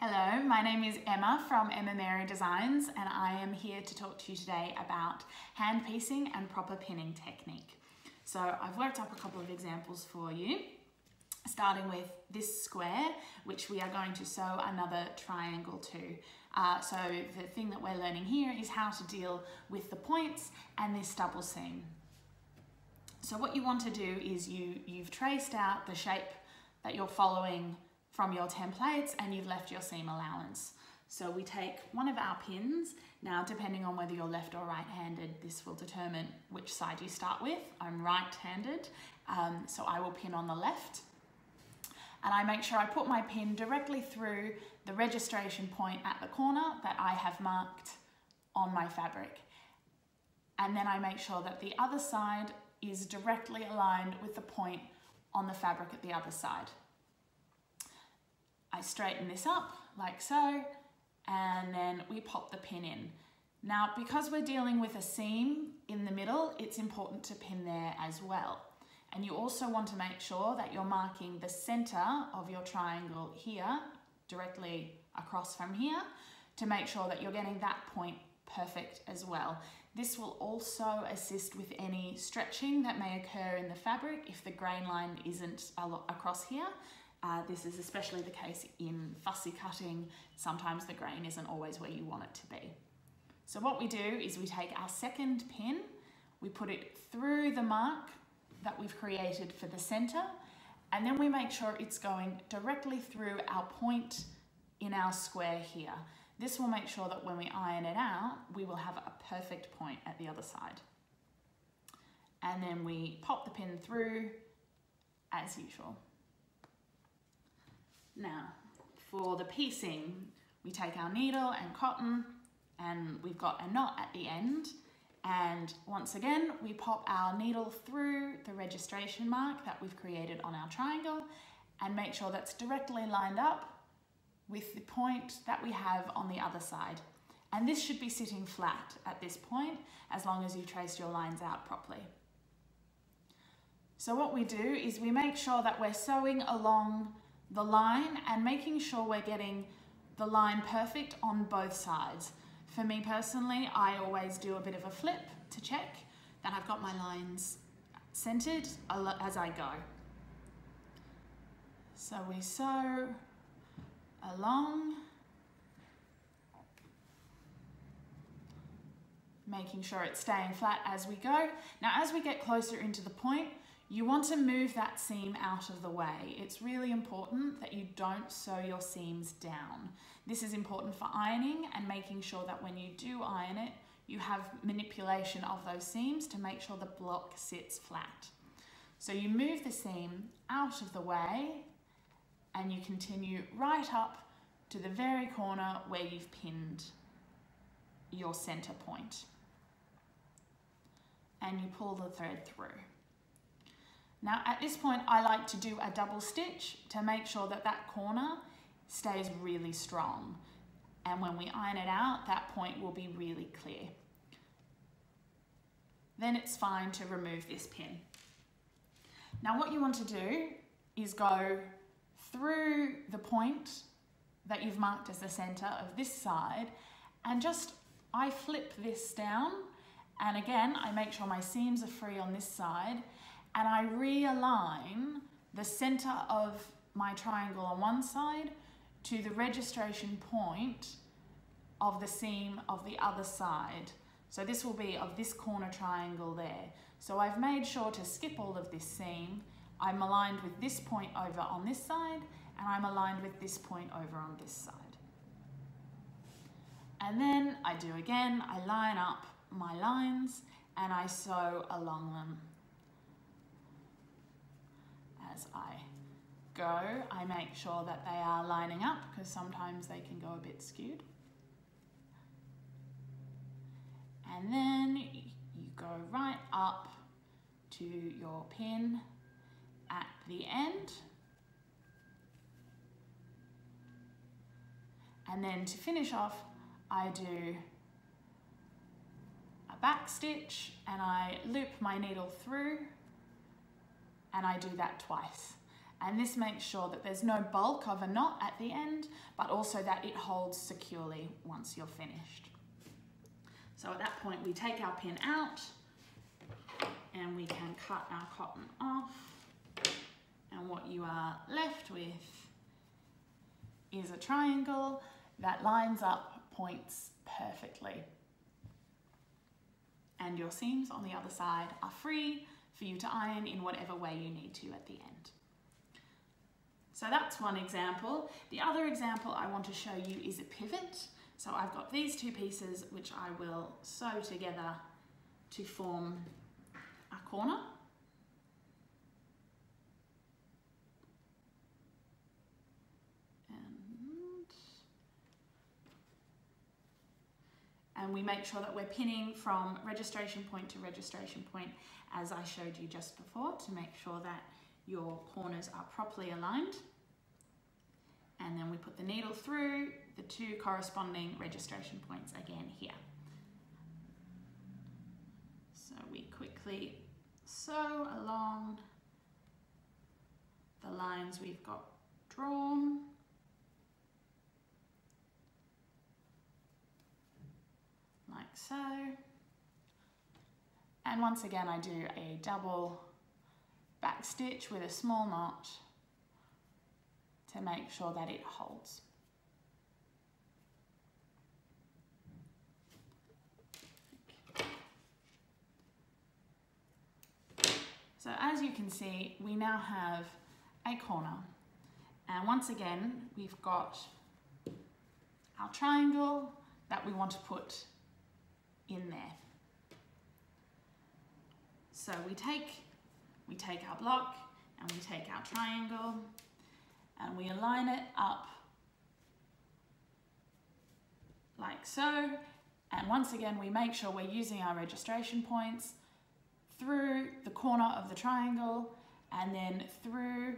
Hello, my name is Emma from Emma Mary Designs, and I am here to talk to you today about hand piecing and proper pinning technique. So I've worked up a couple of examples for you, starting with this square, which we are going to sew another triangle to. So the thing that we're learning here is how to deal with the points and this double seam. So what you want to do is you've traced out the shape that you're following from your templates and you've left your seam allowance. So we take one of our pins. Now, depending on whether you're left or right-handed, this will determine which side you start with. I'm right-handed, so I will pin on the left. And I make sure I put my pin directly through the registration point at the corner that I have marked on my fabric. And then I make sure that the other side is directly aligned with the point on the fabric at the other side. I straighten this up like so, and then we pop the pin in. Now, because we're dealing with a seam in the middle, it's important to pin there as well. And you also want to make sure that you're marking the center of your triangle here, directly across from here, to make sure that you're getting that point perfect as well. This will also assist with any stretching that may occur in the fabric if the grain line isn't across here. This is especially the case in fussy cutting. Sometimes the grain isn't always where you want it to be. So what we do is we take our second pin, we put it through the mark that we've created for the center, and then we make sure it's going directly through our point in our square here. This will make sure that when we iron it out, we will have a perfect point at the other side. And then we pop the pin through as usual. Now, for the piecing, we take our needle and cotton, and we've got a knot at the end. And once again, we pop our needle through the registration mark that we've created on our triangle and make sure that's directly lined up with the point that we have on the other side. And this should be sitting flat at this point, as long as you've traced your lines out properly. So what we do is we make sure that we're sewing along the line and making sure we're getting the line perfect on both sides. For me personally, I always do a bit of a flip to check that I've got my lines centered as I go. So we sew along, making sure it's staying flat as we go. Now, as we get closer into the point, you want to move that seam out of the way. It's really important that you don't sew your seams down. This is important for ironing and making sure that when you do iron it, you have manipulation of those seams to make sure the block sits flat. So you move the seam out of the way and you continue right up to the very corner where you've pinned your center point. And you pull the thread through. Now at this point, I like to do a double stitch to make sure that that corner stays really strong. And when we iron it out, that point will be really clear. Then it's fine to remove this pin. Now what you want to do is go through the point that you've marked as the center of this side, and I flip this down, and again, I make sure my seams are free on this side, and I realign the center of my triangle on one side to the registration point of the seam of the other side. So this will be of this corner triangle there. So I've made sure to skip all of this seam. I'm aligned with this point over on this side, and I'm aligned with this point over on this side. And then I do again, I line up my lines and I sew along them. As I go, I make sure that they are lining up because sometimes they can go a bit skewed. And then you go right up to your pin at the end. And then to finish off, I do a back stitch and I loop my needle through, and I do that twice. And this makes sure that there's no bulk of a knot at the end, but also that it holds securely once you're finished. So at that point we take our pin out and we can cut our cotton off, and what you are left with is a triangle that lines up points perfectly. And your seams on the other side are free for you to iron in whatever way you need to at the end. So that's one example. The other example I want to show you is a pivot. So I've got these two pieces which I will sew together to form a corner. And we make sure that we're pinning from registration point to registration point, as I showed you just before, to make sure that your corners are properly aligned. And then we put the needle through the two corresponding registration points again here. So we quickly sew along the lines we've got drawn. Like so. And once again I do a double back stitch with a small knot to make sure that it holds. So as you can see, we now have a corner, and once again we've got our triangle that we want to put in there. So we take our block and we take our triangle and we align it up like so. And once again, we make sure we're using our registration points through the corner of the triangle and then through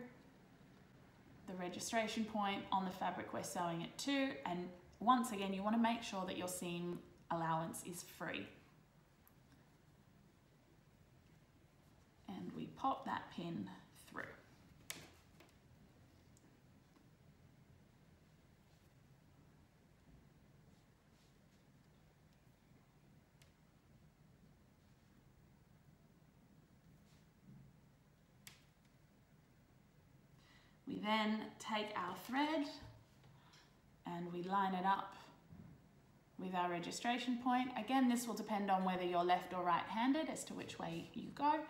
the registration point on the fabric we're sewing it to. And once again, you want to make sure that your seam allowance is free. And we pop that pin through. We then take our thread and we line it up with our registration point. Again, this will depend on whether you're left or right-handed as to which way you go.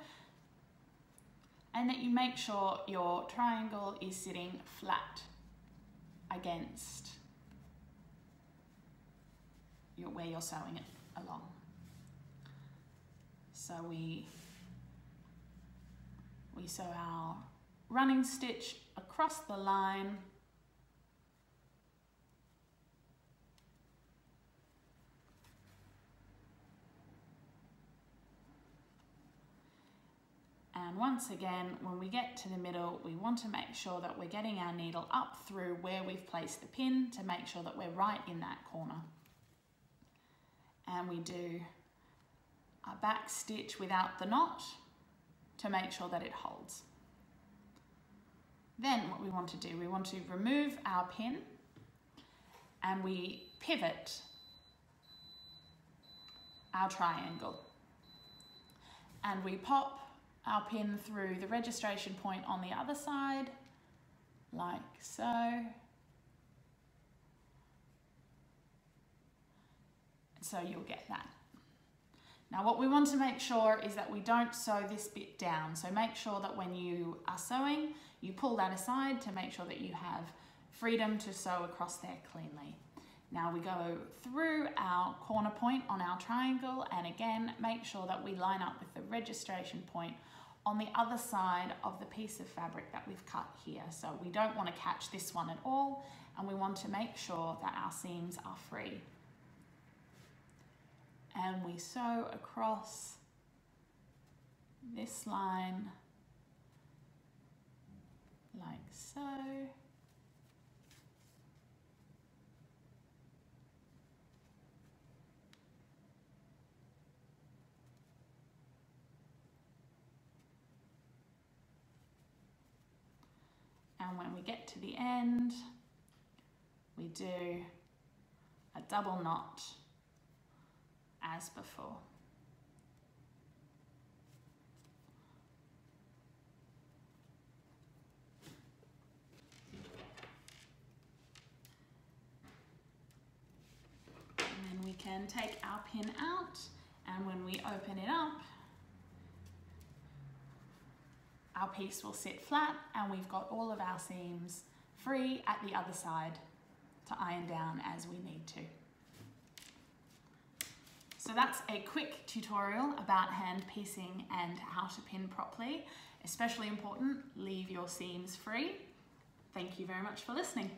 And that you make sure your triangle is sitting flat against where you're sewing it along. So we sew our running stitch across the line. And once again, when we get to the middle, we want to make sure that we're getting our needle up through where we've placed the pin to make sure that we're right in that corner. And we do a back stitch without the knot to make sure that it holds. Then what we want to do, we want to remove our pin and we pivot our triangle. And we pop our pin through the registration point on the other side, like so. So you'll get that. Now what we want to make sure is that we don't sew this bit down. So make sure that when you are sewing, you pull that aside to make sure that you have freedom to sew across there cleanly. Now we go through our corner point on our triangle, and again, make sure that we line up with the registration point on the other side of the piece of fabric that we've cut here. So we don't want to catch this one at all, and we want to make sure that our seams are free. And we sew across this line like so. And when we get to the end, we do a double knot as before. And then we can take our pin out, and when we open it up, our piece will sit flat and we've got all of our seams free at the other side to iron down as we need to. So that's a quick tutorial about hand piecing and how to pin properly. Especially important, leave your seams free. Thank you very much for listening.